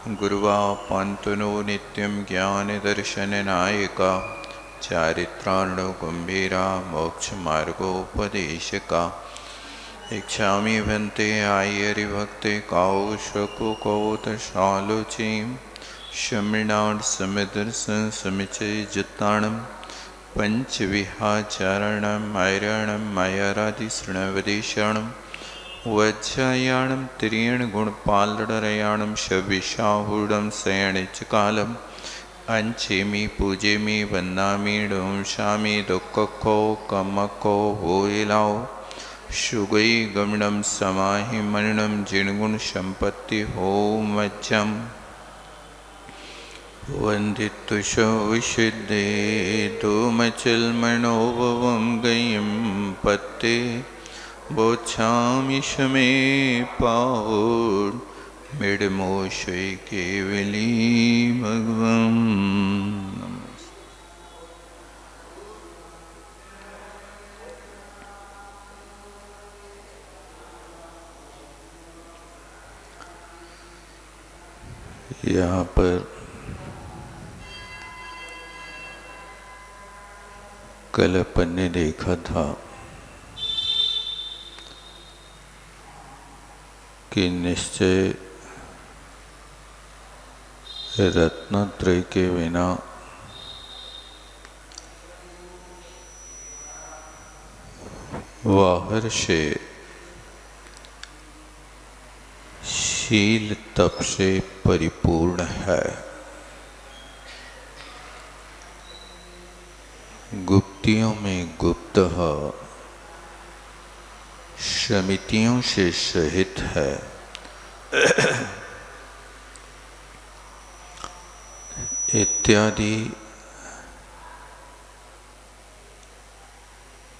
गुरुवापन्तनो नित्यं ज्ञानदर्शननायका चारित्रार्णवगम्भीरा मोक्षमार्गोपदेशका इच्छामि भन्ते आयरिभक्ते कौशकुकौतशालोचीं शमृणान् समिदर्शनसमिचयजुत्ताणं पञ्चविहाचारणं मैरणं मयरादिशृणवदेशाणं वज्रायाणं तिर्यणगुणपालडरयाणं शविशाहूढं शयनिचकालम् अंचेमि पूजेमि वन्दामि डोंशामि दुःखको कमको भूयिलाओ शुगै गमनं समाहि मरणं जिणगुण संपत्ति होम वज्जम वंदितुषो विशुद्धे दोमचल मनोभवं गयं पत्ते बोच्छामि शमे पावुर मिडमोशै केवली भगवन्। यहाँ पर कल अपन ने देखा था कि निश्चय रत्नत्रय के बिना बाहर से शील तप से परिपूर्ण है। गुप्तियों में गुप्त समितियों से सहित है। इत्यादि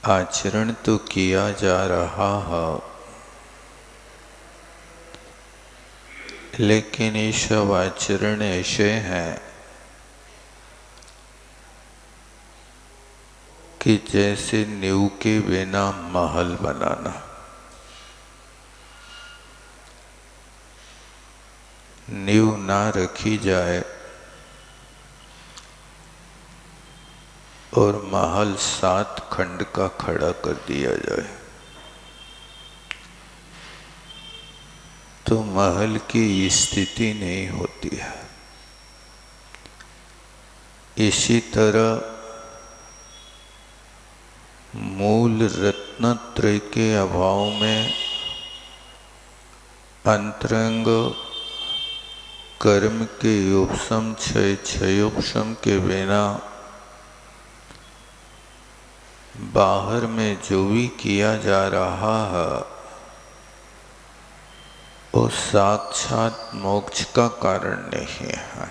आचरण तो किया जा रहा है, लेकिन ये सब आचरण ऐसे हैं कि जैसे नींव के बिना महल बनाना। नींव ना रखी जाए और महल 7 खंड का खड़ा कर दिया जाए तो महल की स्थिति नहीं होती है। इसी तरह मूल रत्नत्रय के अभाव में अंतरंग कर्म के योपसम क्षयोपसम के बिना बाहर में जो भी किया जा रहा है वो साक्षात मोक्ष का कारण नहीं है।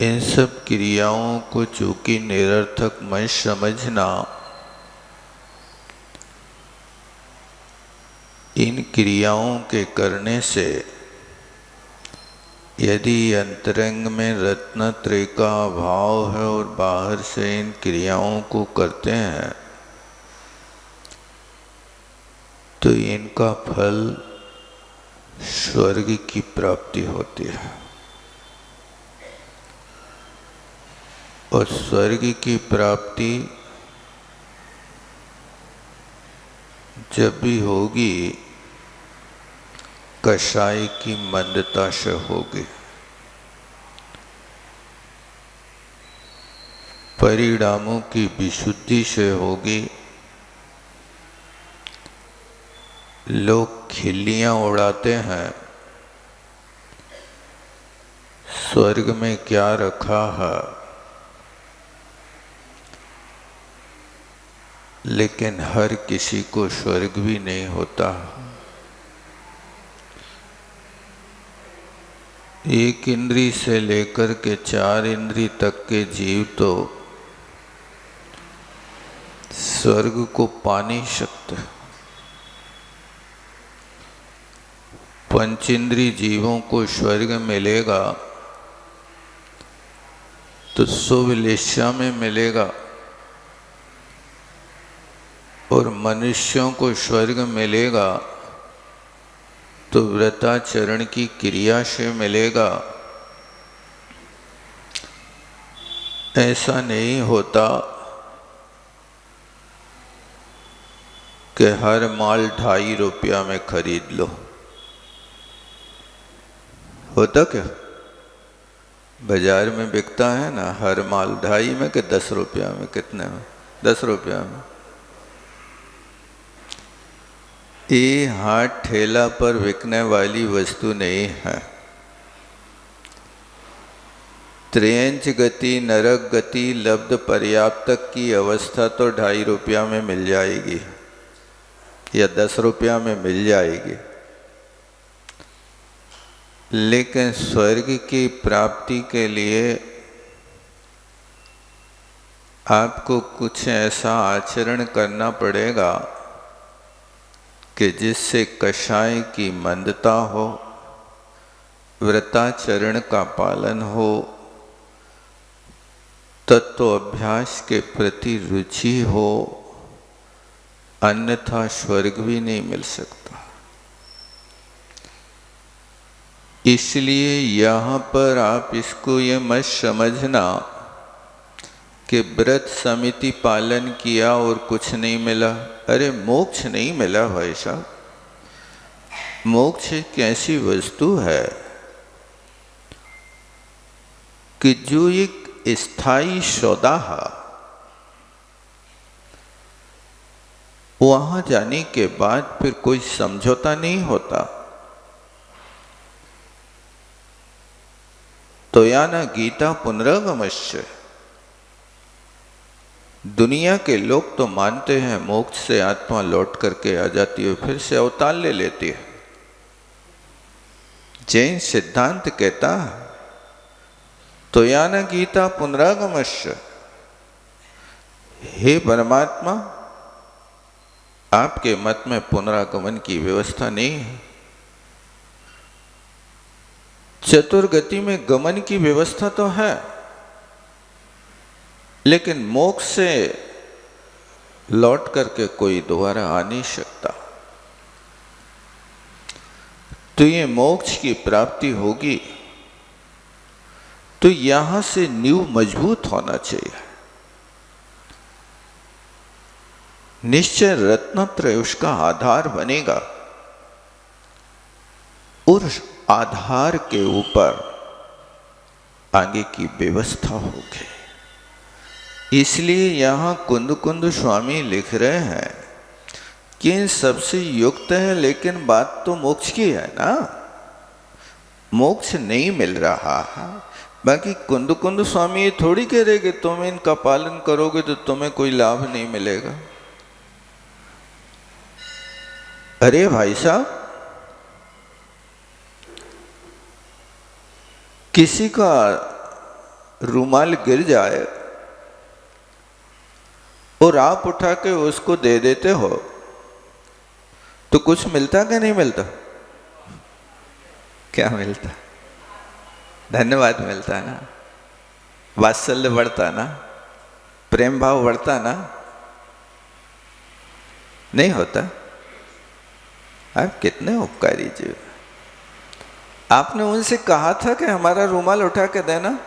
इन सब क्रियाओं को चूंकि निरर्थक मत समझना, इन क्रियाओं के करने से यदि अंतरंग में रत्नत्रय का अभाव है और बाहर से इन क्रियाओं को करते हैं तो इनका फल स्वर्ग की प्राप्ति होती है। और स्वर्ग की प्राप्ति जब भी होगी कषाय की मंदता से होगी। परिणामों की विशुद्धि से होगी। लोग खिल्लियां उड़ाते हैं स्वर्ग में क्या रखा है, लेकिन हर किसी को स्वर्ग भी नहीं होता। एक इंद्री से लेकर के 4 इंद्री तक के जीव तो स्वर्ग को पा नहीं सकते। पंचेंद्री जीवों को स्वर्ग मिलेगा तो सुविलेशा में मिलेगा और मनुष्यों को स्वर्ग मिलेगा तो व्रताचरण की क्रिया से मिलेगा, ऐसा नहीं होता कि हर माल 2.5 रुपया में खरीद लो। होता क्या? बाजार में बिकता है ना हर माल 2.5 में कि 10 रुपया में, कितने में? 10 रुपया में। ये हाथ ठेला पर बिकने वाली वस्तु नहीं है। त्रियंच गति, नरक गति, लब्ध पर्याप्तक की अवस्था तो 2.5 रुपया में मिल जाएगी या 10 रुपया में मिल जाएगी, लेकिन स्वर्ग की प्राप्ति के लिए आपको कुछ ऐसा आचरण करना पड़ेगा कि जिससे कषाय की मंदता हो, व्रताचरण का पालन हो, तत्व अभ्यास के प्रति रुचि हो, अन्यथा स्वर्ग भी नहीं मिल सकता। इसलिए यहाँ पर आप इसको ये मत समझना कि व्रत समिति पालन किया और कुछ नहीं मिला। अरे मोक्ष नहीं मिला भाई साहब। मोक्ष एक ऐसी वस्तु है कि जो एक स्थायी सौदा है, वहां जाने के बाद फिर कोई समझौता नहीं होता। तो या ना गीता पुनरागमश्य। दुनिया के लोग तो मानते हैं मोक्ष से आत्मा लौट करके आ जाती है, फिर से अवतार ले लेती है। जैन सिद्धांत कहता है तो या ना गीता पुनरागमश्य। हे परमात्मा, आपके मत में पुनरागमन की व्यवस्था नहीं है। चतुर्गति में गमन की व्यवस्था तो है, लेकिन मोक्ष से लौट करके कोई दोबारा आ नहीं सकता। तो ये मोक्ष की प्राप्ति होगी तो यहां से नींव मजबूत होना चाहिए। निश्चय रत्नत्रय उसका आधार बनेगा और उस आधार के ऊपर आगे की व्यवस्था होगी। इसलिए यहां कुंद कुंद स्वामी लिख रहे हैं कि इन सबसे युक्त है, लेकिन बात तो मोक्ष की है ना। मोक्ष नहीं मिल रहा है। बाकी कुंद कुंद स्वामी ये थोड़ी कह रहे कि तुम इनका पालन करोगे तो तुम्हें कोई लाभ नहीं मिलेगा। अरे भाई साहब, किसी का रुमाल गिर जाए और आप उठा के उसको दे देते हो तो कुछ मिलता क्या नहीं मिलता? क्या मिलता? धन्यवाद मिलता है ना, वात्सल्य बढ़ता ना, प्रेम भाव बढ़ता ना। नहीं होता? आप कितने उपकारी जीव। आपने उनसे कहा था कि हमारा रुमाल उठा के देना।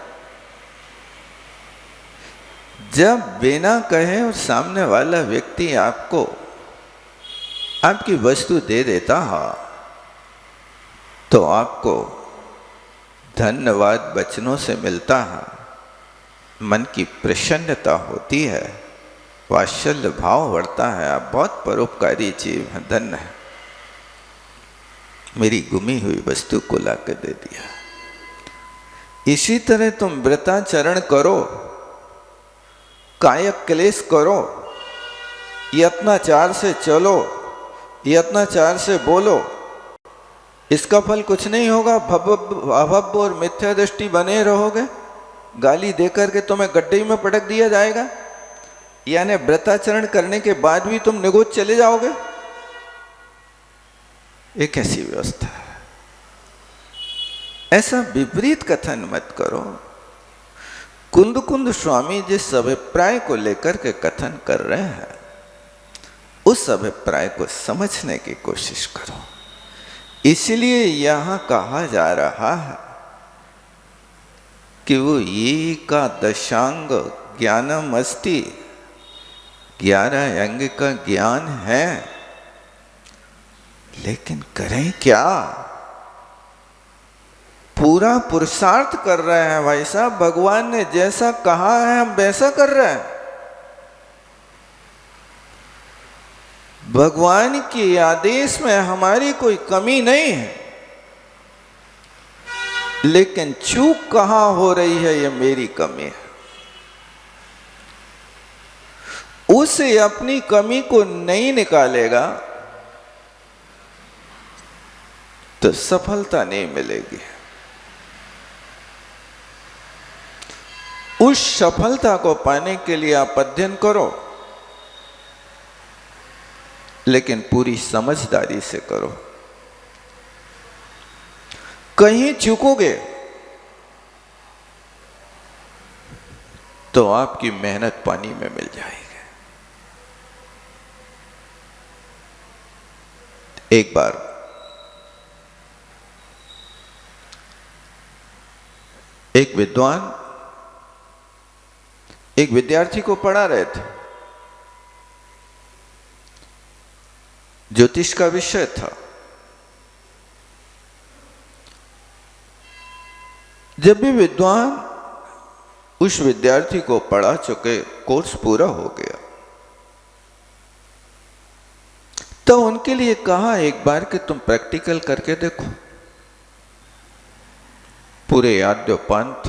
जब बिना कहे और सामने वाला व्यक्ति आपको आपकी वस्तु दे देता है तो आपको धन्यवाद वचनों से मिलता है, मन की प्रसन्नता होती है, वात्सल्य भाव बढ़ता है। आप बहुत परोपकारी जीव हैं, धन्य है। मेरी गुमी हुई वस्तु को ला के दे दिया। इसी तरह तुम व्रताचरण करो, कायक क्लेश करो, यत्नाचार से चलो, यत्नाचार से बोलो, इसका फल कुछ नहीं होगा। अभव्य और मिथ्या दृष्टि बने रहोगे। गाली देकर के तुम्हें गड्ढे में पटक दिया जाएगा, यानी व्रताचरण करने के बाद भी तुम निगोच चले जाओगे। ये कैसी व्यवस्था है? ऐसा विपरीत कथन मत करो। कुंद कुंद स्वामी जिस अभिप्राय को लेकर के कथन कर रहे हैं उस अभिप्राय को समझने की कोशिश करो। इसलिए यहां कहा जा रहा है कि वो एकादशांग ज्ञानम अस्ति, 11 अंग का ज्ञान है, लेकिन करें क्या? पूरा पुरुषार्थ कर रहे हैं भाई साहब। भगवान ने जैसा कहा है हम वैसा कर रहे हैं। भगवान के आदेश में हमारी कोई कमी नहीं है, लेकिन चूक कहां हो रही है, ये मेरी कमी है। उसे अपनी कमी को नहीं निकालेगा तो सफलता नहीं मिलेगी। उस सफलता को पाने के लिए आप अध्ययन करो, लेकिन पूरी समझदारी से करो। कहीं चूकोगे तो आपकी मेहनत पानी में मिल जाएगी। एक बार एक विद्वान एक विद्यार्थी को पढ़ा रहे थे। ज्योतिष का विषय था। जब भी विद्वान उस विद्यार्थी को पढ़ा चुके, कोर्स पूरा हो गया, तो उनके लिए कहा एक बार कि तुम प्रैक्टिकल करके देखो, पूरे आद्योपांत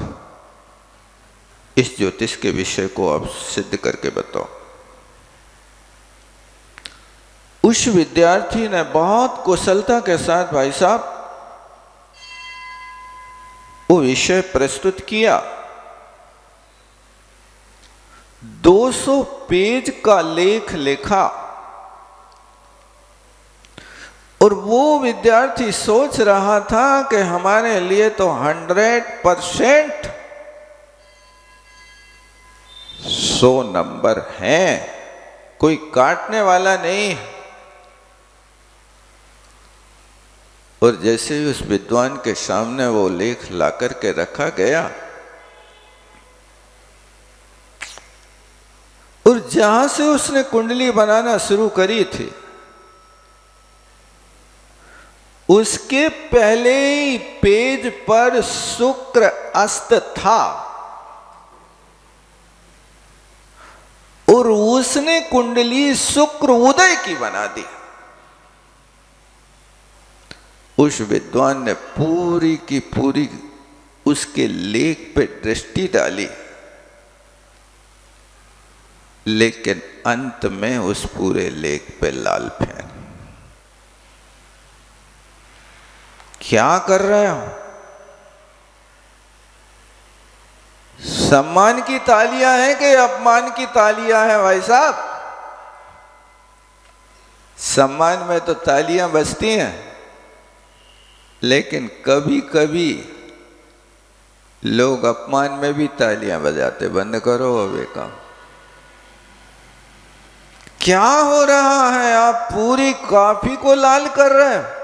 इस ज्योतिष के विषय को आप सिद्ध करके बताओ। उस विद्यार्थी ने बहुत कुशलता के साथ भाई साहब वो विषय प्रस्तुत किया। 200 पेज का लेख लिखा और वो विद्यार्थी सोच रहा था कि हमारे लिए तो 100% 100 नंबर हैं, कोई काटने वाला नहीं। और जैसे ही उस विद्वान के सामने वो लेख ला करके रखा गया और जहां से उसने कुंडली बनाना शुरू करी थी, उसके पहले ही पेज पर शुक्र अस्त था और उसने कुंडली शुक्र उदय की बना दी। उस विद्वान ने पूरी की पूरी उसके लेख पे दृष्टि डाली, लेकिन अंत में उस पूरे लेख पे लाल फेन। क्या कर रहे हो? सम्मान की तालियां हैं कि अपमान की तालियां हैं भाई साहब? सम्मान में तो तालियां बजती हैं, लेकिन कभी कभी लोग अपमान में भी तालियां बजाते। बंद करो अबे काम। क्या हो रहा है? आप पूरी कॉफी को लाल कर रहे हैं।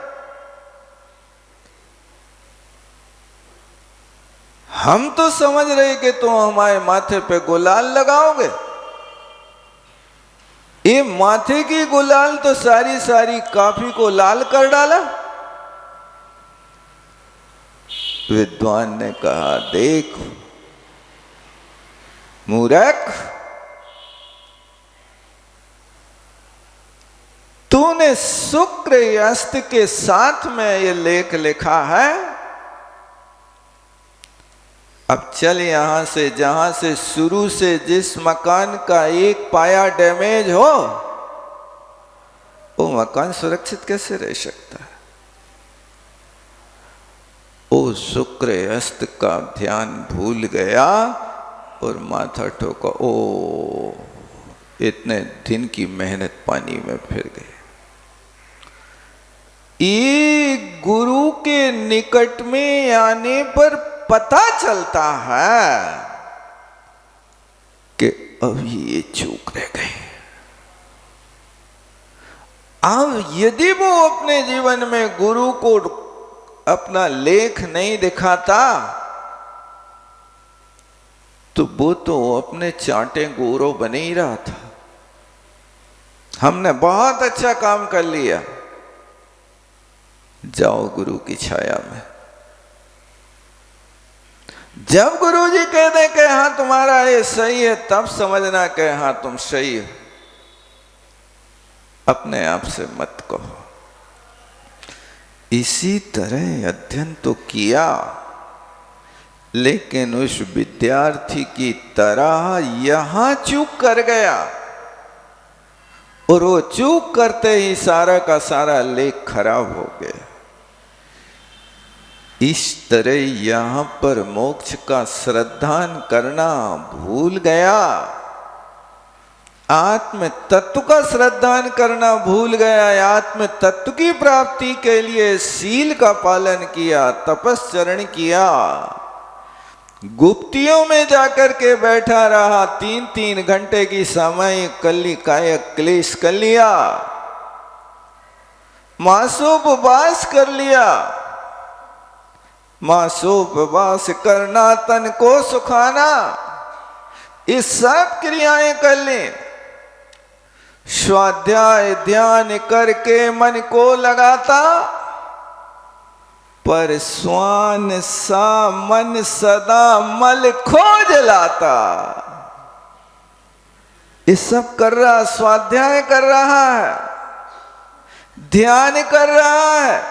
हम तो समझ रहे कि तुम हमारे माथे पे गुलाल लगाओगे। ये माथे की गुलाल तो सारी सारी कॉफी को लाल कर डाला। विद्वान ने कहा, देख मूर्ख, तूने शुक्र अस्त के साथ में ये लेख लिखा है। अब चल यहां से, जहां से शुरू से जिस मकान का एक पाया डैमेज हो, वो मकान सुरक्षित कैसे रह सकता है? वो शुक्र अस्त का ध्यान भूल गया और माथा ठोका। ओ, इतने दिन की मेहनत पानी में फिर गई। ये गुरु के निकट में आने पर पता चलता है कि अभी ये चूक रह गए। अब यदि वो अपने जीवन में गुरु को अपना लेख नहीं दिखाता तो वो तो अपने चांटे गोरो बने ही रहा था। हमने बहुत अच्छा काम कर लिया, जाओ गुरु की छाया में। जब गुरु जी कह दे कि हाँ तुम्हारा ये सही है, तब समझना कि हाँ तुम सही हो, अपने आप से मत कहो। इसी तरह अध्ययन तो किया, लेकिन उस विद्यार्थी की तरह यहां चूक कर गया, और वो चूक करते ही सारा का सारा लेख खराब हो गया। इस तरह यहां पर मोक्ष का श्रद्धान करना भूल गया, आत्म तत्व का श्रद्धान करना भूल गया, आत्म तत्व की प्राप्ति के लिए शील का पालन किया, तपश्चरण किया, गुप्तियों में जाकर के बैठा रहा, 3-3 घंटे की सामयिक कली कायक क्लेश कर लिया, मासोपवास कर लिया। मासोपवास करना तन को सुखाना, ये सब क्रियाएं कर लें। स्वाध्याय ध्यान करके मन को लगाता, पर स्वान सा मन सदा मल खोज लाता। ये सब कर रहा, स्वाध्याय कर रहा है, ध्यान कर रहा है,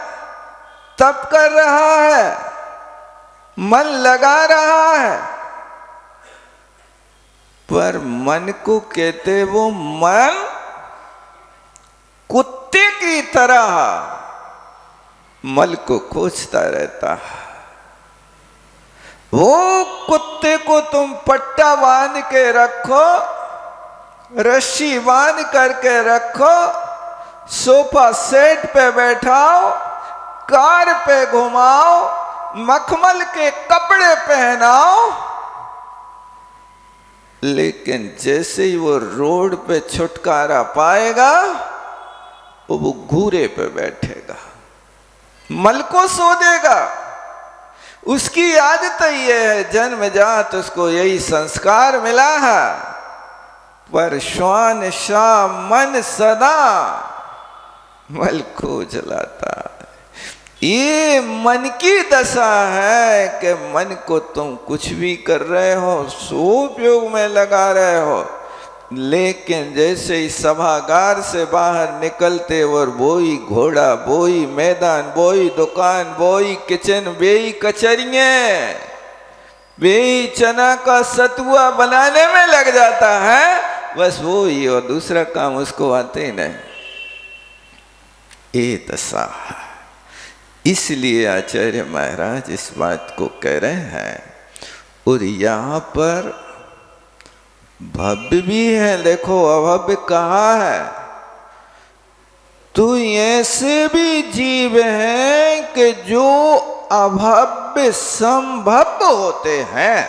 तप कर रहा है, मन लगा रहा है, पर मन को कहते वो मन कुत्ते की तरह मल को खोजता रहता है। वो कुत्ते को तुम पट्टा बांध के रखो, रस्सी बांध करके रखो, सोफा सेट पे बैठाओ, कार पे घुमाओ, मखमल के कपड़े पहनाओ, लेकिन जैसे ही वो रोड पे छुटकारा पाएगा वो घूरे पे बैठेगा, मल को सो देगा। उसकी आदत ये है, जन्मजात उसको यही संस्कार मिला है, पर श्वान शाह मन सदा मल को जलाता। ये मन की दशा है कि मन को तुम कुछ भी कर रहे हो, सोपयोग में लगा रहे हो, लेकिन जैसे ही सभागार से बाहर निकलते और वही घोड़ा, वही मैदान, वही दुकान, वही किचन, वही कचरियां, वही चना का सतुआ बनाने में लग जाता है, बस वो ही, और दूसरा काम उसको आते ही नहीं। ये दशा है। इसलिए आचार्य महाराज इस बात को कह रहे हैं, और यहाँ पर भव्य भी है। देखो अभव्य कहा है, तो ऐसे भी जीव हैं कि जो अभव्य संभव्य होते हैं।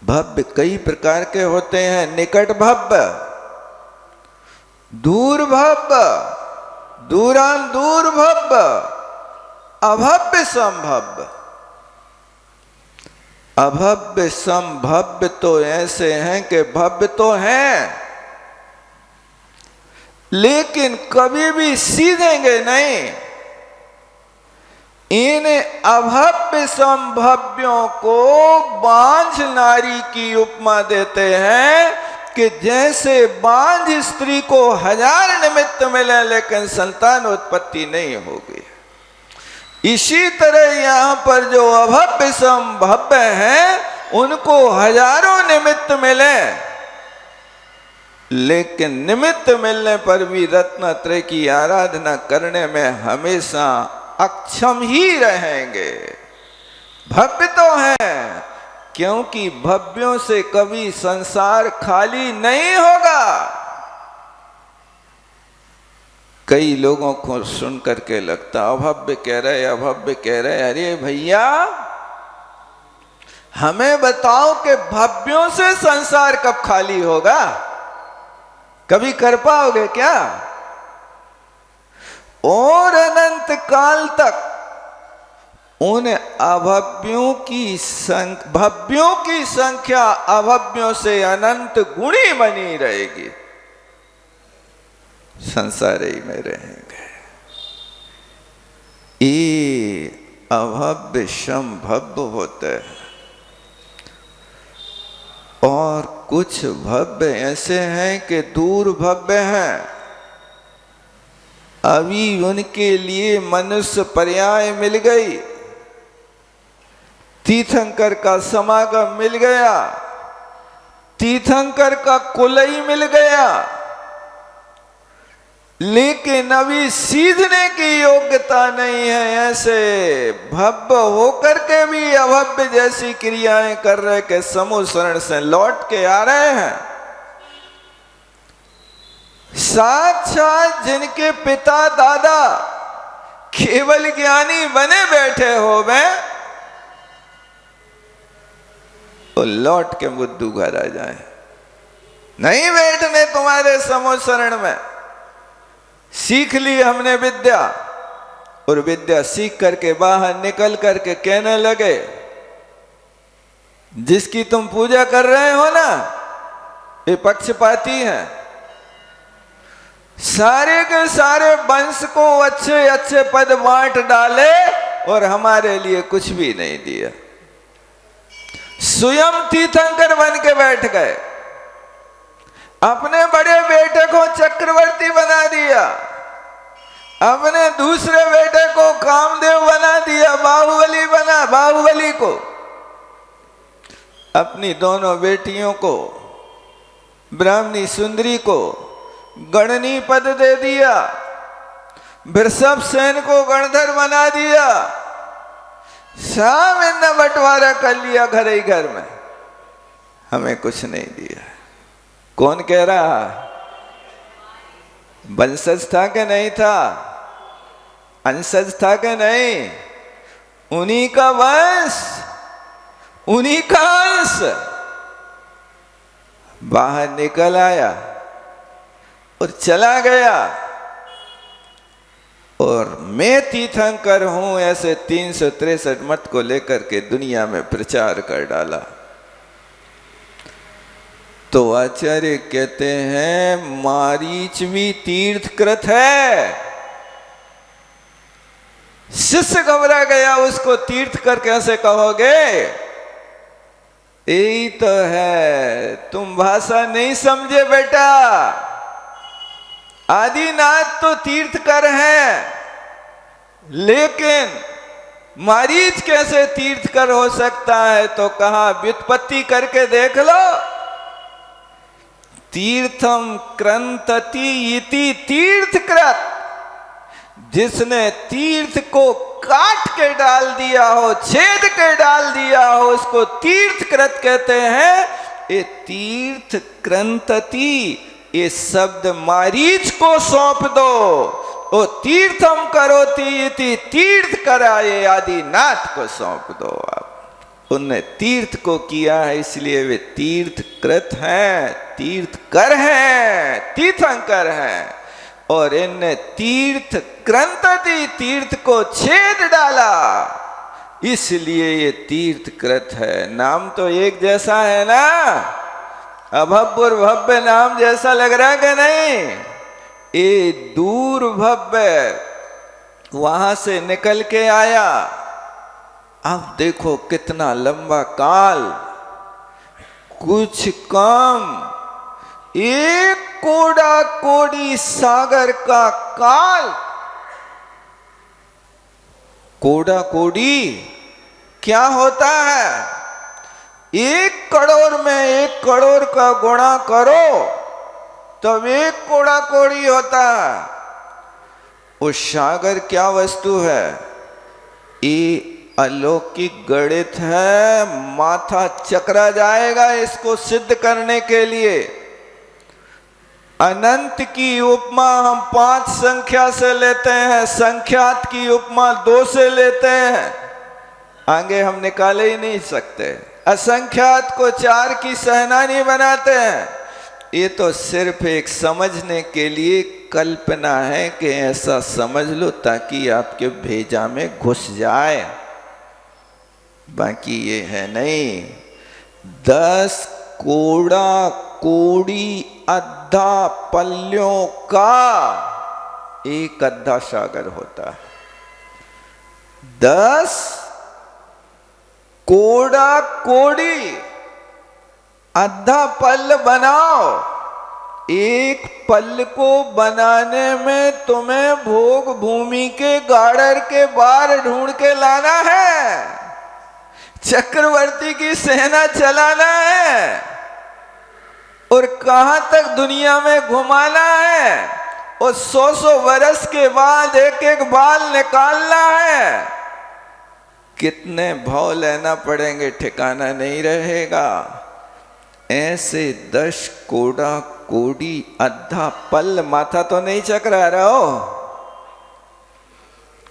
भव्य कई प्रकार के होते हैं, निकट भव्य, दूर भव्य, दूरान दूर भव्य, अभव्य संभव्य। अभव्य संभव्य तो ऐसे हैं कि भव्य तो हैं, लेकिन कभी भी सीधेंगे नहीं। इन अभव्य संभव्यों को बांझ नारी की उपमा देते हैं कि जैसे बांझ स्त्री को 1000 निमित्त मिले लेकिन संतान उत्पत्ति नहीं होगी, इसी तरह यहां पर जो अभव्य संभव्य हैं उनको हजारों निमित्त मिले, लेकिन निमित्त मिलने पर भी रत्नत्रय की आराधना करने में हमेशा अक्षम ही रहेंगे। भव्य तो हैं, क्योंकि भव्यों से कभी संसार खाली नहीं होगा। कई लोगों को सुन करके लगता अभव्य कह रहे, अभव्य कह रहे। अरे भैया, हमें बताओ कि भव्यों से संसार कब खाली होगा? कभी कर पाओगे क्या? और अनंत काल तक उन अभव्यों की भव्यों की संख्या अभव्यों से अनंत गुणी बनी रहेगी, संसार ही में रहेंगे। ये अभव्य संभव्य होते हैं और कुछ भव्य ऐसे हैं कि दूर भव्य हैं। अभी उनके लिए मनुष्य पर्याय मिल गई, तीर्थंकर का समागम मिल गया, तीर्थंकर का कुल ही मिल गया, लेकिन अभी सीधने की योग्यता नहीं है। ऐसे भव्य होकर के भी अभव्य जैसी क्रियाएं कर रहे के समूह शरण से लौट के आ रहे हैं। साक्षात जिनके पिता दादा केवल ज्ञानी बने बैठे हो वह तो लौट के बुद्धू घर आ जाए, नहीं बैठने तुम्हारे समूह शरण में। सीख ली हमने विद्या, और विद्या सीख करके बाहर निकल करके कहने लगे जिसकी तुम पूजा कर रहे हो ना ये पक्षपाती है, सारे के सारे वंश को अच्छे अच्छे पद बांट डाले और हमारे लिए कुछ भी नहीं दिया। स्वयं तीर्थंकर बन के बैठ गए, अपने बड़े बेटे को चक्रवर्ती बना दिया, अपने दूसरे बेटे को कामदेव बना दिया, बाहुबली बना, बाहुबली को, अपनी दोनों बेटियों को, ब्राह्मणी सुंदरी को गणनी पद दे दिया, वृषभ सेन को गणधर बना दिया, सब इन्हें बंटवारा कर लिया घर ही घर में, हमें कुछ नहीं दिया। कौन कह रहा? वंशज था कि नहीं था? अंशज था कि नहीं? उन्हीं का वंश, उन्हीं का अंश बाहर निकल आया और चला गया। और मैं तीर्थंकर हूं ऐसे 363 मत को लेकर के दुनिया में प्रचार कर डाला। तो आचार्य कहते हैं मारीच भी तीर्थकृत है। शिष्य घबरा गया, उसको तीर्थकर कैसे कहोगे? यही तो है, तुम भाषा नहीं समझे बेटा। आदिनाथ तो तीर्थकर हैं, लेकिन मारीच कैसे तीर्थकर हो सकता है? तो कहा व्युत्पत्ति करके देख लो। तीर्थम क्रंतति इति तीर्थकृत, जिसने तीर्थ को काट के डाल दिया हो, छेद के डाल दिया हो, उसको तीर्थकृत कहते हैं। ये तीर्थ क्रंतति, ये शब्द मारीच को सौंप दो। ओ तीर्थम करोति इति तीर्थ कराये आदिनाथ को सौंप दो। आप उनने तीर्थ को किया है, इसलिए वे तीर्थकृत हैं, तीर्थकर हैं, तीर्थंकर हैं। और इनने तीर्थ क्रंतति, तीर्थ को छेद डाला, इसलिए ये तीर्थकृत है। नाम तो एक जैसा है ना, अभव्य भव्य नाम जैसा लग रहा है कि नहीं? ये दूर भव्य वहां से निकल के आया। अब देखो कितना लंबा काल, कुछ कम 1 कोड़ा कोड़ी सागर का काल। कोड़ा कोड़ी क्या होता है? 1 करोड़ में 1 करोड़ का गुणा करो तब 1 कोड़ा कोड़ी होता है। वो सागर क्या वस्तु है? ये अलौकिक गणित है, माथा चकरा जाएगा इसको सिद्ध करने के लिए। अनंत की उपमा हम 5 संख्या से लेते हैं, संख्यात की उपमा 2 से लेते हैं, आगे हम निकाले ही नहीं सकते। असंख्यात को 4 की सहनानी बनाते हैं, ये तो सिर्फ एक समझने के लिए कल्पना है कि ऐसा समझ लो ताकि आपके भेजा में घुस जाए, बाकी ये है नहीं। 10 कोड़ा कोड़ी अद्धा पल्यों का एक अद्धा सागर होता है। 10 कोड़ा कोड़ी अद्धा पल्ल बनाओ। एक पल्ल को बनाने में तुम्हें भोग भूमि के गाड़र के बार ढूंढ के लाना है, चक्रवर्ती की सेना चलाना है, और कहां तक दुनिया में घुमाना है, और 100 वर्ष के बाद एक एक बाल निकालना है। कितने भाव लेना पड़ेंगे ठिकाना नहीं रहेगा। ऐसे 10 कोड़ा कोड़ी अद्धा पल्ल, माथा तो नहीं चकरा रहा हो?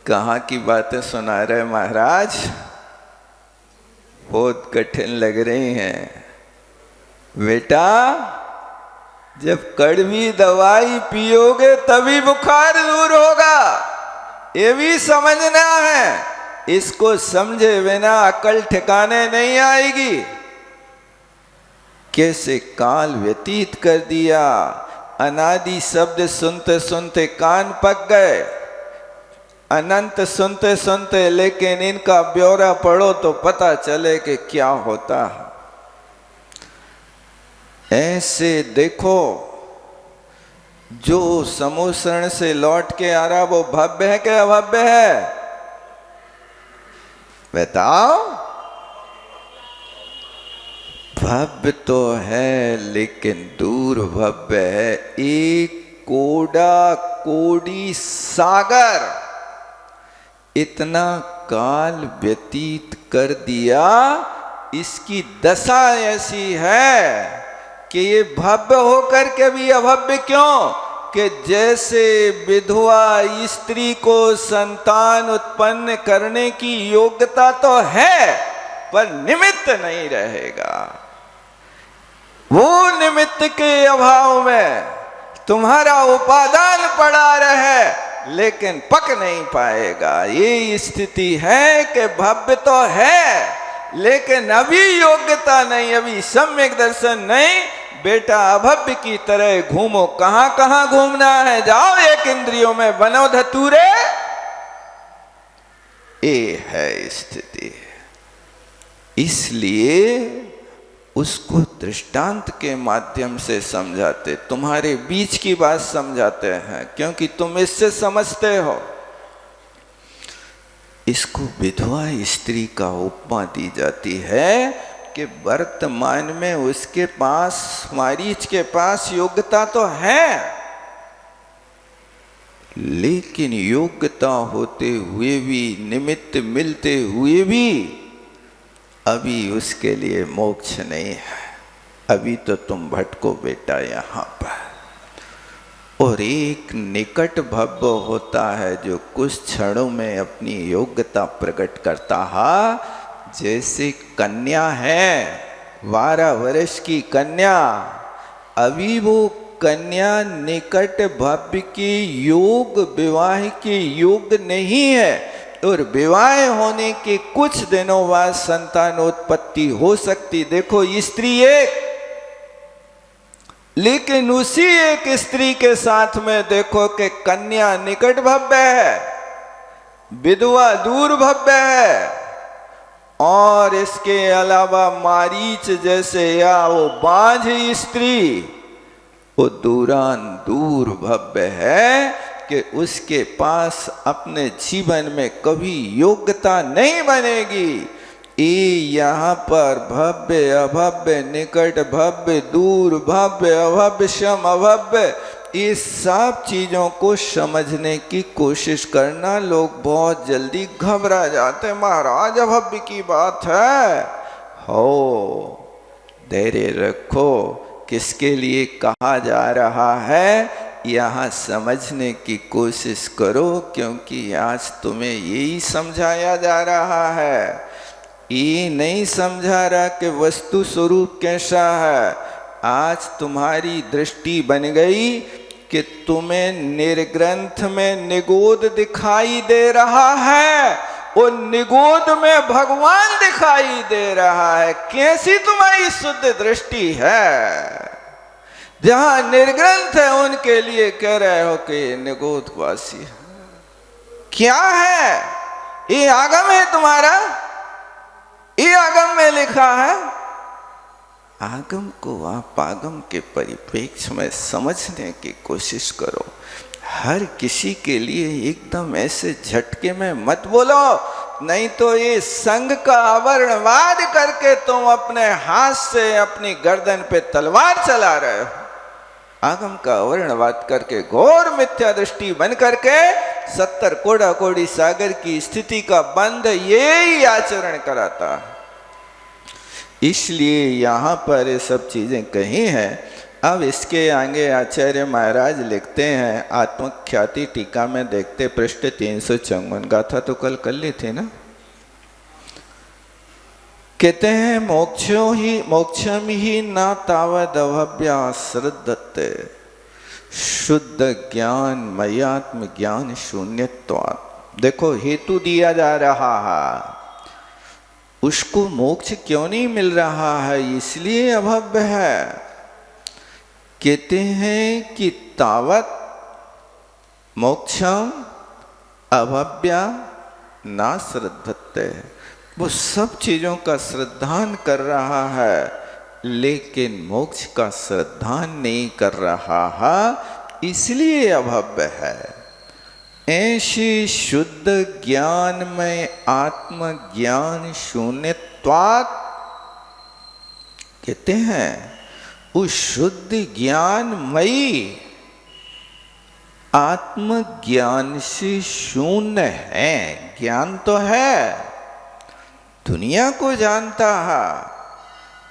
कहाँ की बातें सुना रहे महाराज, बहुत कठिन लग रही हैं। बेटा जब कड़वी दवाई पियोगे तभी बुखार दूर होगा, ये भी समझना है। इसको समझे बिना अकल ठिकाने नहीं आएगी। कैसे काल व्यतीत कर दिया, अनादि शब्द सुनते सुनते कान पक गए, अनंत सुनते सुनते, लेकिन इनका ब्यौरा पढ़ो तो पता चले कि क्या होता है। ऐसे देखो, जो समुद्र से लौट के आ रहा वो भव्य है कि अभव्य है? बताओ। भव्य तो है लेकिन दूर भव्य है। एक कोड़ा कोड़ी सागर इतना काल व्यतीत कर दिया, इसकी दशा ऐसी है कि ये भव्य होकर के भी अभव्य क्यों? कि जैसे विधवा स्त्री को संतान उत्पन्न करने की योग्यता तो है पर निमित्त नहीं रहेगा। वो निमित्त के अभाव में तुम्हारा उपादान पड़ा रहे लेकिन पक नहीं पाएगा। ये स्थिति है कि भव्य तो है लेकिन अभी योग्यता नहीं, अभी सम्यक दर्शन नहीं। बेटा अभव्य की तरह घूमो। कहां कहां घूमना है? जाओ एक इंद्रियों में, बनो धतूरे। ये है स्थिति। इसलिए उसको दृष्टांत के माध्यम से समझाते, तुम्हारे बीच की बात समझाते हैं, क्योंकि तुम इससे समझते हो। इसको विधवा स्त्री का उपमा दी जाती है कि वर्तमान में उसके पास, मारीच के पास योग्यता तो है, लेकिन योग्यता होते हुए भी, निमित्त मिलते हुए भी अभी उसके लिए मोक्ष नहीं है। अभी तो तुम भटको बेटा यहाँ पर। और एक निकट भव्य होता है जो कुछ क्षणों में अपनी योग्यता प्रकट करता है। जैसे कन्या है, 12 वर्ष की कन्या, अभी वो कन्या निकट भव्य के योग, विवाह के योग नहीं है, और विवाह होने के कुछ दिनों बाद संतानोत्पत्ति हो सकती। देखो स्त्री एक, लेकिन उसी एक स्त्री के साथ में देखो कि कन्या निकट भव्य है, विधवा दूर भव्य है, और इसके अलावा मारीच जैसे या वो बांझ स्त्री, वो दूरान दूर भव्य है कि उसके पास अपने जीवन में कभी योग्यता नहीं बनेगी। ये यहाँ पर भव्य अभव्य, निकट भव्य, दूर भव्य, अभव्य सम अभव्य, इस सब चीज़ों को समझने की कोशिश करना। लोग बहुत जल्दी घबरा जाते, महाराज अभव्य की बात है। हो धैर्य रखो, किसके लिए कहा जा रहा है यहाँ समझने की कोशिश करो, क्योंकि आज तुम्हें यही समझाया जा रहा है। ये नहीं समझा रहा कि वस्तु स्वरूप कैसा है, आज तुम्हारी दृष्टि बन गई कि तुम्हें निर्ग्रंथ में निगोद दिखाई दे रहा है, वो निगोद में भगवान दिखाई दे रहा है। कैसी तुम्हारी शुद्ध दृष्टि है। जहां निर्ग्रंथ है उनके लिए कह रहे हो कि निगोद वासी है। क्या है ये? आगम है तुम्हारा, ये आगम में लिखा है। आगम को आप आगम के परिप्रेक्ष्य में समझने की कोशिश करो। हर किसी के लिए एकदम ऐसे झटके में मत बोलो, नहीं तो ये संग का आवरणवाद करके तुम अपने हाथ से अपनी गर्दन पे तलवार चला रहे हो। आगम का आवरणवाद करके घोर मिथ्या दृष्टि बन करके 70 कोड़ा कोड़ी सागर की स्थिति का बंध ये ही आचरण कराता है। इसलिए यहाँ पर ये सब चीजें कही हैं। अब इसके आगे आचार्य महाराज लिखते हैं, आत्मख्याति टीका में देखते पृष्ठ 354, गाथा तो कल कर ली थी ना। कहते हैं मोक्षम ही ना तावद अभव्या श्रद्धते शुद्ध ज्ञान मयात्म ज्ञान शून्यत्वात्। देखो हेतु दिया जा रहा है, उसको मोक्ष क्यों नहीं मिल रहा है, इसलिए अभव्य है। कहते हैं कि तावत मोक्षम अभव्या ना श्रद्धते, वो सब चीजों का श्रद्धान कर रहा है लेकिन मोक्ष का श्रद्धान नहीं कर रहा है, इसलिए अभव्य है। ऐसी शुद्ध ज्ञान में आत्मज्ञान शून्यत्वात्। कहते हैं उस शुद्ध ज्ञानमयी आत्मज्ञान से शून्य है। ज्ञान तो है, दुनिया को जानता है,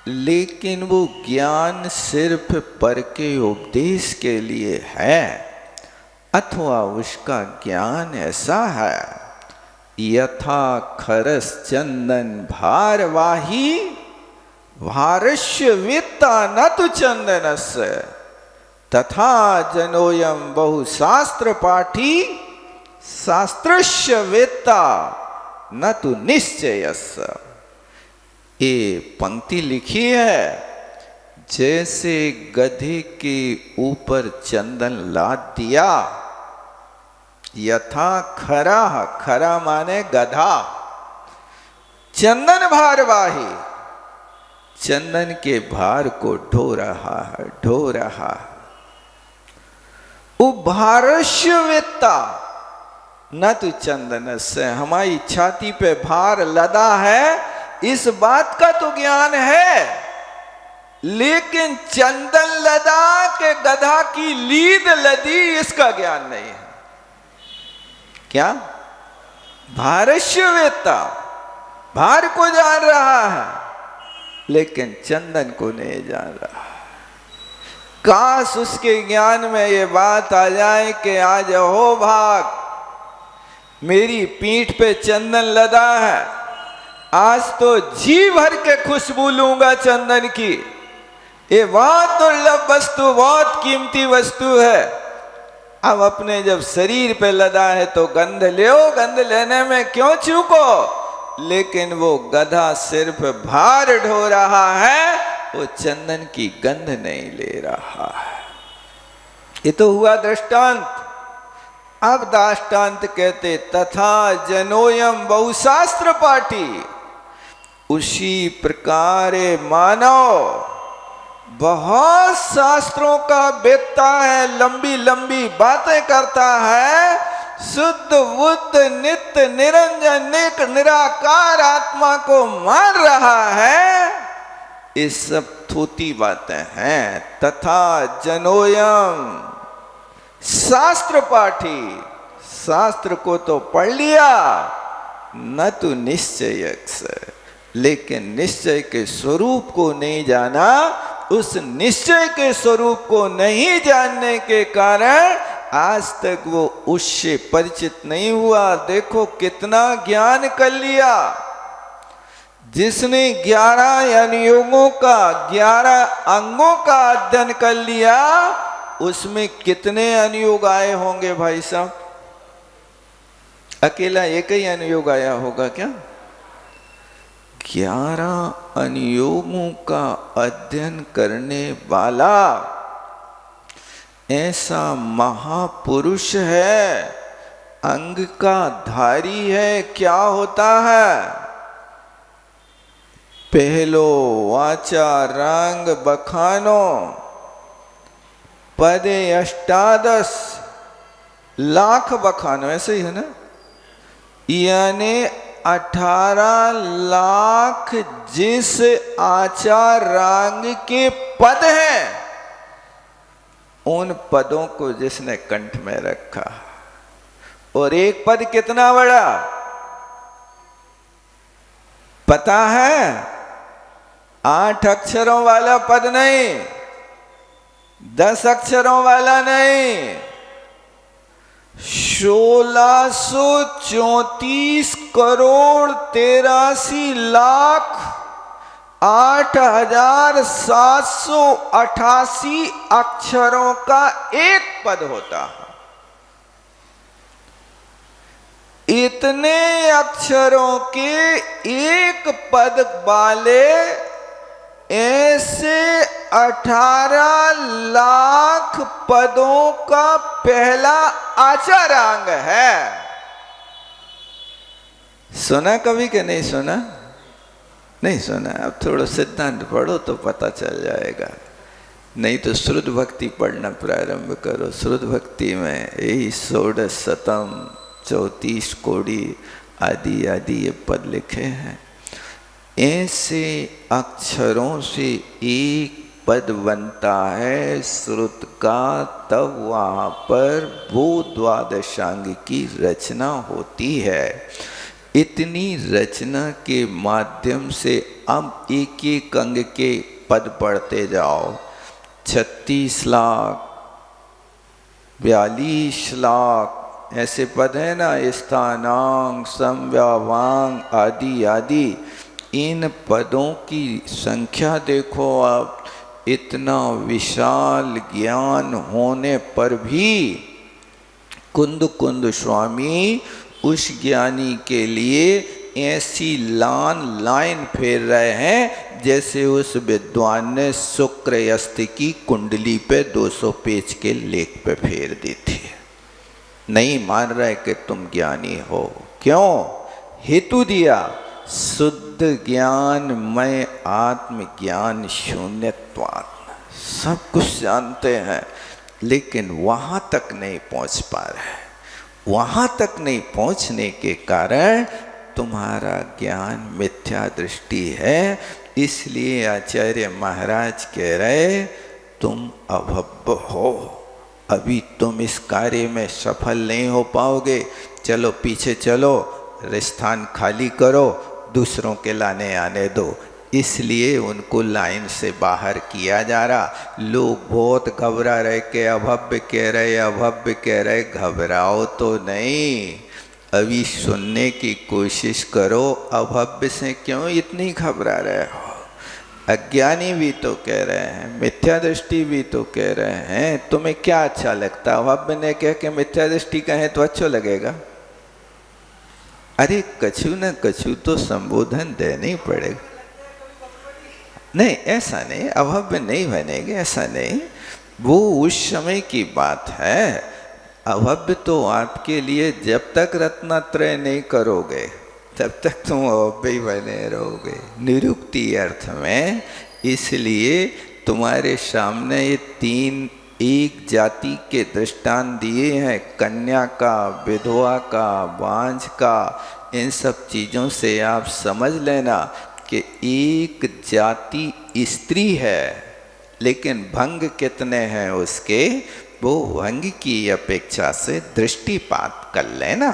लेकिन वो ज्ञान सिर्फ पर के उपदेश के लिए है, अथवा उसका ज्ञान ऐसा है यथा खरस चंदन भारवाही भारस्य वेत्ता न तो चंदनस्य तथा जनोयम बहु शास्त्र पाठी शास्त्रस्य वेत्ता न तो निश्चयस्य। ये पंक्ति लिखी है, जैसे गधे के ऊपर चंदन लाद दिया, यथा खरा, खरा माने गधा, चंदन भारवाही, चंदन के भार को ढो रहा है, ढो रहा है। भारस्य वेत्ता न तो चंदन से, हमारी छाती पे भार लदा है, इस बात का तो ज्ञान है, लेकिन चंदन लदा के गधा की लीद लदी, इसका ज्ञान नहीं है। क्या? भारस्य वेत्ता, भार को जान रहा है लेकिन चंदन को नहीं जान रहा। काश उसके ज्ञान में ये बात आ जाए कि आज हो भाग, मेरी पीठ पे चंदन लदा है, आज तो जी भर के खुशबू लूंगा चंदन की। ये बहुत दुर्लभ वस्तु, बहुत कीमती वस्तु है। अब अपने जब शरीर पे लदा है तो गंध लो, गंध लेने में क्यों चूको, लेकिन वो गधा सिर्फ भार ढो रहा है, वो चंदन की गंध नहीं ले रहा है। ये तो हुआ दृष्टांत। अब दृष्टांत कहते तथा जनोयम बहुशास्त्र पाठी, उसी प्रकार मानव बहुत शास्त्रों का वेत्ता है, लंबी लंबी बातें करता है, शुद्ध बुद्ध नित्य निरंजन नेक निराकार आत्मा को मान रहा है, ये सब थोती बातें हैं। तथा जनोयम शास्त्र पाठी, शास्त्र को तो पढ़ लिया, न तो निश्चय से, लेकिन निश्चय के स्वरूप को नहीं जाना। उस निश्चय के स्वरूप को नहीं जानने के कारण आज तक वो उससे परिचित नहीं हुआ। देखो कितना ज्ञान कर लिया, जिसने 11 अनुयोगों का 11 अंगों का अध्ययन कर लिया, उसमें कितने अनुयोग आए होंगे भाई साहब? अकेला एक ही अनुयोग आया होगा क्या? 11 अनुयोगों का अध्ययन करने वाला ऐसा महापुरुष है, अंग का धारी है। क्या होता है? पहलो वाचा रंग बखानो, पदे अष्टादश लाख बखानो, ऐसे ही है ना? यानी 18 लाख जिस आचार रंग के पद हैं, उन पदों को जिसने कंठ में रखा। और एक पद कितना बड़ा पता है? 8 अक्षरों वाला पद नहीं, 10 अक्षरों वाला नहीं, 1634 करोड़ 83 लाख 8788 अक्षरों का एक पद होता है। इतने अक्षरों के एक पद वाले ऐसे 18 लाख पदों का पहला आचारांग है। सुना कभी के नहीं सुना? नहीं सुना। अब थोड़ा सिद्धांत पढ़ो तो पता चल जाएगा, नहीं तो श्रुत भक्ति पढ़ना प्रारंभ करो। श्रुत भक्ति में यही 16 शतम 34 कोड़ी आदि आदि ये पद लिखे हैं। ऐसे अक्षरों से एक पद बनता है श्रुत का, तब वहाँ पर वो द्वादशांग की रचना होती है। इतनी रचना के माध्यम से अब एक एक अंग के पद पढ़ते जाओ। 36 लाख 42 लाख ऐसे पद है ना, स्थानांग संव्यावांग आदि आदि। इन पदों की संख्या देखो आप। इतना विशाल ज्ञान होने पर भी कुंद कुंद स्वामी उस ज्ञानी के लिए ऐसी लाइन फेर रहे हैं जैसे उस विद्वान ने शुक्र यस्ति की कुंडली पे 200 पेज के लेख पे फेर दी थी। नहीं मान रहे कि तुम ज्ञानी हो। क्यों? हेतु दिया, शुद्ध ज्ञान मैं आत्मज्ञान शून्यत्वात्म। सब कुछ जानते हैं लेकिन वहां तक नहीं पहुंच पा रहे। वहां तक नहीं पहुंचने के कारण तुम्हारा ज्ञान मिथ्या दृष्टि है। इसलिए आचार्य महाराज कह रहे तुम अभव्य हो, अभी तुम इस कार्य में सफल नहीं हो पाओगे। चलो पीछे चलो, स्थान खाली करो, दूसरों के लाने आने दो। इसलिए उनको लाइन से बाहर किया जा रहा। लोग बहुत घबरा रहे कि अभव्य कह रहे, अभव्य कह रहे। घबराओ तो नहीं, अभी सुनने की कोशिश करो। अभव्य से क्यों इतनी घबरा रहे हो? अज्ञानी भी तो कह रहे हैं, मिथ्या दृष्टि भी तो कह रहे हैं। तुम्हें क्या अच्छा लगता? अभव्य ने कह के मिथ्या दृष्टि कहें तो अच्छा लगेगा? अरे कछु न कछु तो संबोधन देना ही पड़ेगा। नहीं, ऐसा नहीं, अभव्य नहीं बनेंगे, ऐसा नहीं। वो उस समय की बात है। अभव्य तो आपके लिए जब तक रत्नत्रय नहीं करोगे तब तक तुम अभव्य ही बने रहोगे, निरुक्ति अर्थ में। इसलिए तुम्हारे सामने ये 3 एक जाति के दृष्टांत दिए हैं, कन्या का, विधवा का, बांझ का। इन सब चीज़ों से आप समझ लेना कि एक जाति स्त्री है लेकिन भंग कितने हैं उसके, वो भंग की अपेक्षा से दृष्टिपात कर लेना।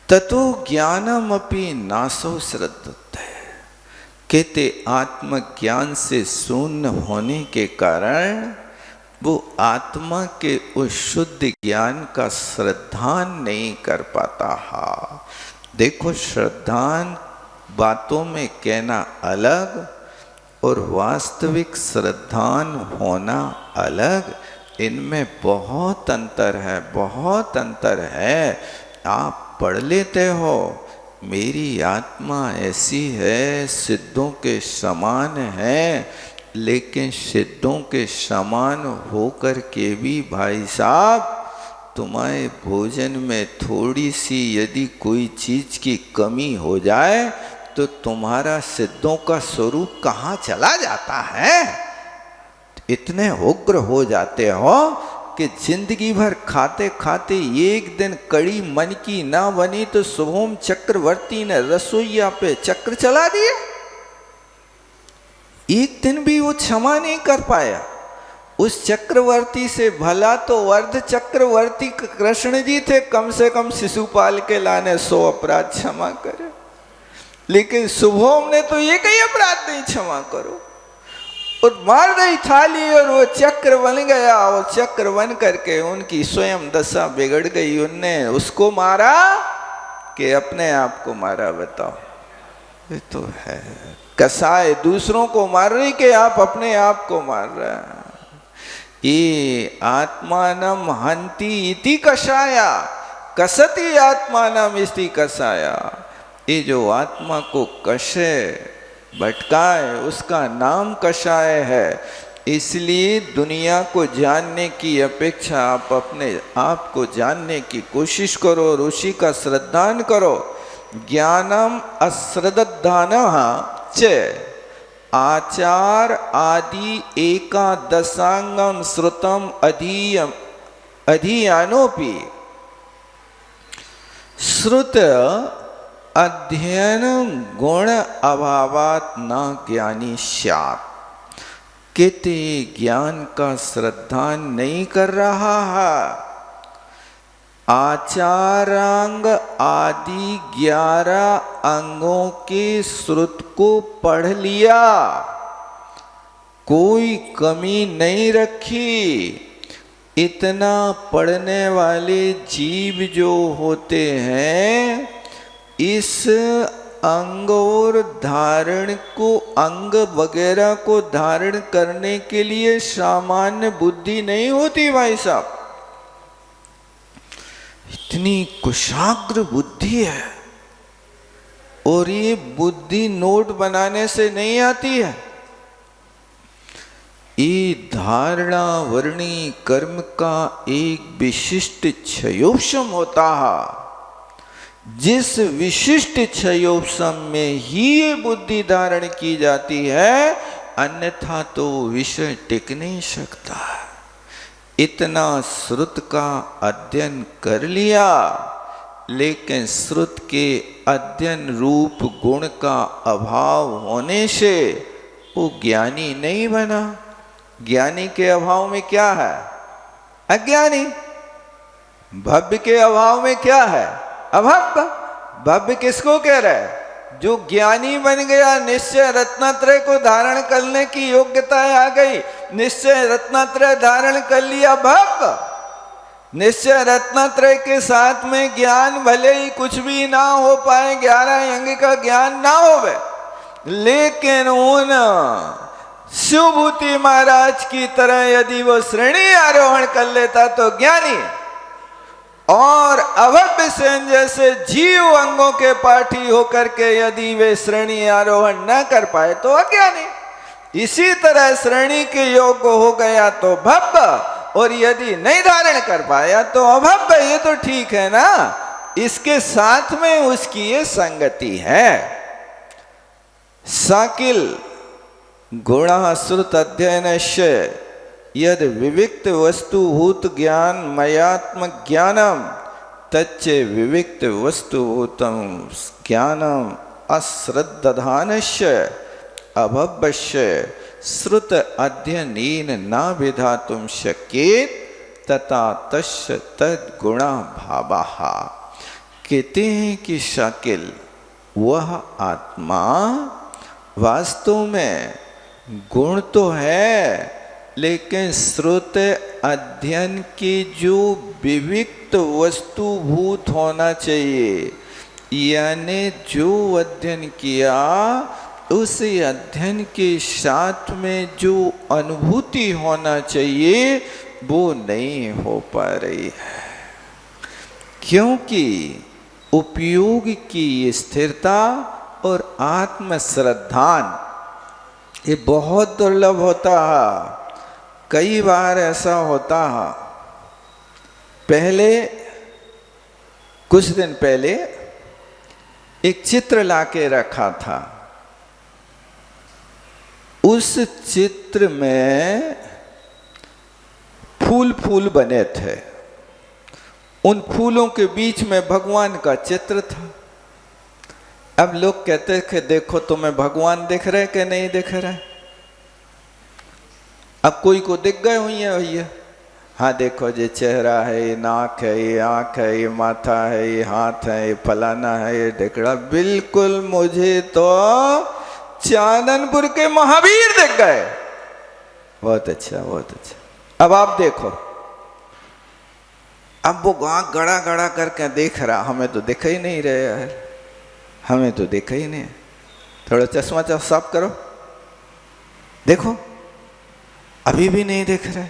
ततो ज्ञानमपि नासो श्रद्धते। कहते आत्मज्ञान से शून्य होने के कारण वो आत्मा के उस शुद्ध ज्ञान का श्रद्धान नहीं कर पाता है। देखो, श्रद्धान बातों में कहना अलग और वास्तविक श्रद्धान होना अलग, इनमें बहुत अंतर है, बहुत अंतर है। आप पढ़ लेते हो मेरी आत्मा ऐसी है, सिद्धों के समान है, लेकिन सिद्धों के समान होकर के भी भाई साहब तुम्हारे भोजन में थोड़ी सी यदि कोई चीज़ की कमी हो जाए तो तुम्हारा सिद्धों का स्वरूप कहाँ चला जाता है। इतने उग्र हो जाते हो कि जिंदगी भर खाते खाते एक दिन कड़ी मन की ना बनी तो शुभम चक्रवर्ती ने रसोईया पे चक्र चला दिया। एक दिन भी वो क्षमा नहीं कर पाया। उस चक्रवर्ती से भला तो अर्ध चक्रवर्ती कृष्ण जी थे, कम से कम शिशुपाल के लाने 100 अपराध क्षमा करे, लेकिन शुभम ने तो ये कई अपराध नहीं क्षमा करो, और मार दी थाली और वो चक्र बन गया। वो चक्र बन करके उनकी स्वयं दशा बिगड़ गई। उनने उसको मारा कि अपने आप को मारा, बताओ। ये तो है कसाय, दूसरों को मार रही कि आप अपने आप को मार रहे हैं। ये आत्मानम हंति इति कषाया, कसति आत्मानम इति कषाया। ये जो आत्मा को कषे भटकाए उसका नाम कषाय है। इसलिए दुनिया को जानने की अपेक्षा आप अपने आप को जानने की कोशिश करो और उसी का श्रद्धान करो। ज्ञानम अश्रद्धानः च आचार आदि एकादशांगम श्रुतम अधियानोपि श्रुत अध्ययन गुण अभावात न ज्ञानी स्यात्। कहते ज्ञान का श्रद्धान नहीं कर रहा है। आचारांग आदि 11 अंगों के श्रुत को पढ़ लिया, कोई कमी नहीं रखी। इतना पढ़ने वाले जीव जो होते हैं, इस अंग और धारण को, अंग वगैरह को धारण करने के लिए सामान्य बुद्धि नहीं होती भाई साहब। इतनी कुशाग्र बुद्धि है, और ये बुद्धि नोट बनाने से नहीं आती है। ये धारणा वर्णी कर्म का एक विशिष्ट क्षयोपम होता है। जिस विशिष्ट क्षयोपम में ही ये बुद्धि धारण की जाती है, अन्यथा तो विषय टिक नहीं सकता। इतना श्रुत का अध्ययन कर लिया, लेकिन श्रुत के अध्ययन रूप गुण का अभाव होने से वो ज्ञानी नहीं बना। ज्ञानी के अभाव में क्या है? अज्ञानी। भव्य के अभाव में क्या है? अभव्य। भव्य किसको कह रहा है? जो ज्ञानी बन गया, निश्चय रत्नत्रय को धारण करने की योग्यता आ गई, निश्चय रत्नत्रय धारण कर लिया भव्य। निश्चय रत्नत्रय के साथ में ज्ञान भले ही कुछ भी ना हो पाए, 11 अंग का ज्ञान ना होवे, लेकिन उन शिवभूति महाराज की तरह यदि वो श्रेणी आरोहण कर लेता तो ज्ञानी, और अभव्य सेन जैसे जीव अंगों के पाठी होकर के यदि वे श्रेणी आरोहण न कर पाए तो अज्ञानी। इसी तरह श्रेणी के योग्य हो गया तो भव्य, और यदि नहीं धारण कर पाया तो अभव्य। ये तो ठीक है ना, इसके साथ में उसकी ये संगति है। साकिल गुणः श्रुत अध्ययनस्य यद विविक्त वस्तुभूत ज्ञान मयात्म ज्ञानम तच्च विविक्त वस्तुभूतम ज्ञानम अश्रद्धानस्य अभव्यस्य श्रुत अध्ययनेन न विधातुं शक्येत तथा तस्य तद्गुणा भावः। कहते हैं कि शाकिल वह आत्मा वास्तव में गुण तो है, लेकिन श्रुत अध्ययन की जो विविक्त वस्तुभूत होना चाहिए, यानी जो अध्ययन किया उस अध्ययन के साथ में जो अनुभूति होना चाहिए वो नहीं हो पा रही है, क्योंकि उपयोग की स्थिरता और आत्म श्रद्धान ये बहुत दुर्लभ होता है। कई बार ऐसा होता है, पहले कुछ दिन पहले एक चित्र लाके रखा था, उस चित्र में फूल फूल बने थे, उन फूलों के बीच में भगवान का चित्र था। अब लोग कहते कि देखो तुम्हें भगवान दिख रहे कि नहीं दिख रहे। अब कोई को दिख गए हुई है भैया, हाँ देखो ये चेहरा है, ये नाक है, ये आँख है, ये माथा है, ये हाथ है, ये फलाना है, ये ढेकड़ा। बिल्कुल मुझे तो चांदनपुर के महावीर दिख गए। बहुत अच्छा, बहुत अच्छा। अब आप देखो, अब वो आँख गड़ा गड़ा करके देख रहा, हमें तो दिख ही नहीं रहे यार, हमें तो देखा ही नहीं। थोड़ा चश्मा साफ करो, देखो अभी भी नहीं दिख रहे।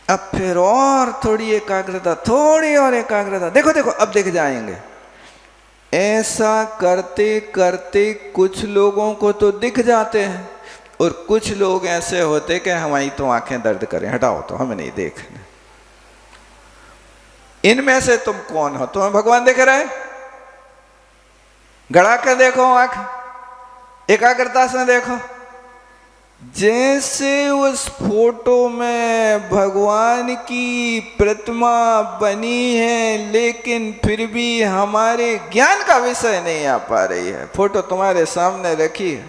अब फिर और थोड़ी एकाग्रता, थोड़ी और एकाग्रता, देखो देखो अब दिख जाएंगे। ऐसा करते करते कुछ लोगों को तो दिख जाते हैं और कुछ लोग ऐसे होते कि हमारी तो आंखें दर्द करें, हटाओ तो हमें नहीं देखना। इनमें से तुम कौन हो? तुम्हें भगवान दिख रहे? गड़ा के देखो आंख, एकाग्रता से देखो। जैसे उस फोटो में भगवान की प्रतिमा बनी है, लेकिन फिर भी हमारे ज्ञान का विषय नहीं आ पा रही है। फोटो तुम्हारे सामने रखी है,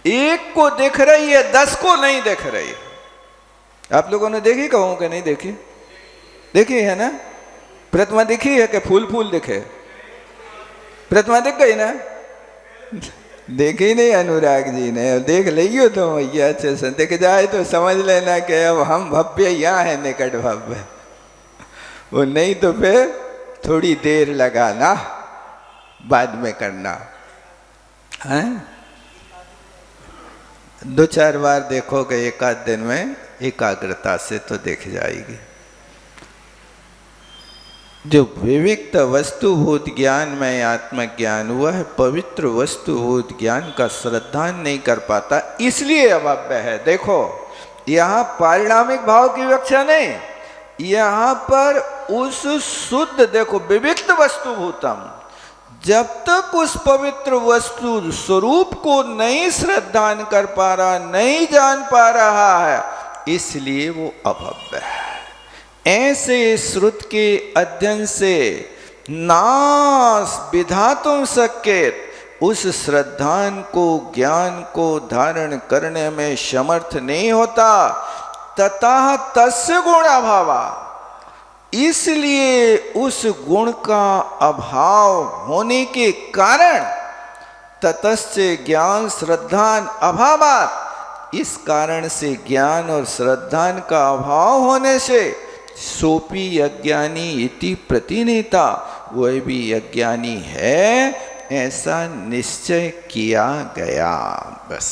एक को दिख रही है, 10 को नहीं दिख रही है। आप लोगों ने देखी, कहूं कि नहीं देखी? देखी है ना? प्रतिमा दिखी है कि फूल फूल दिखे? प्रतिमा दिख गई ना? देखी नहीं अनुराग जी ने? देख लियो तो भैया अच्छे से दिख जाए तो समझ लेना कि अब हम भव्य यहाँ है, निकट भव्य। वो नहीं तो फिर थोड़ी देर लगाना, बाद में करना है। 2-4 बार देखोगे, एक आध दिन में एकाग्रता से तो दिख जाएगी। जो विविक्त वस्तुभूत ज्ञान में आत्मज्ञान, वह पवित्र वस्तुभूत ज्ञान का श्रद्धान नहीं कर पाता, इसलिए अभव्य है। देखो यहाँ पारिणामिक भाव की व्याख्या नहीं, यहाँ पर उस शुद्ध, देखो विविक्त वस्तुभूतम, जब तक उस पवित्र वस्तु स्वरूप को नहीं श्रद्धान कर पा रहा, नहीं जान पा रहा है, इसलिए वो अभव्य है। ऐसे श्रुत के अध्ययन से नास विधातुम शक्येत, उस श्रद्धान को, ज्ञान को धारण करने में समर्थ नहीं होता। ततः तस्य गुणाभावा, इसलिए उस गुण का अभाव होने के कारण, ततस्य ज्ञान श्रद्धान अभावात्, इस कारण से ज्ञान और श्रद्धान का अभाव होने से सोपी अज्ञानी इति प्रतिनेता, वह भी अज्ञानी है ऐसा निश्चय किया गया। बस।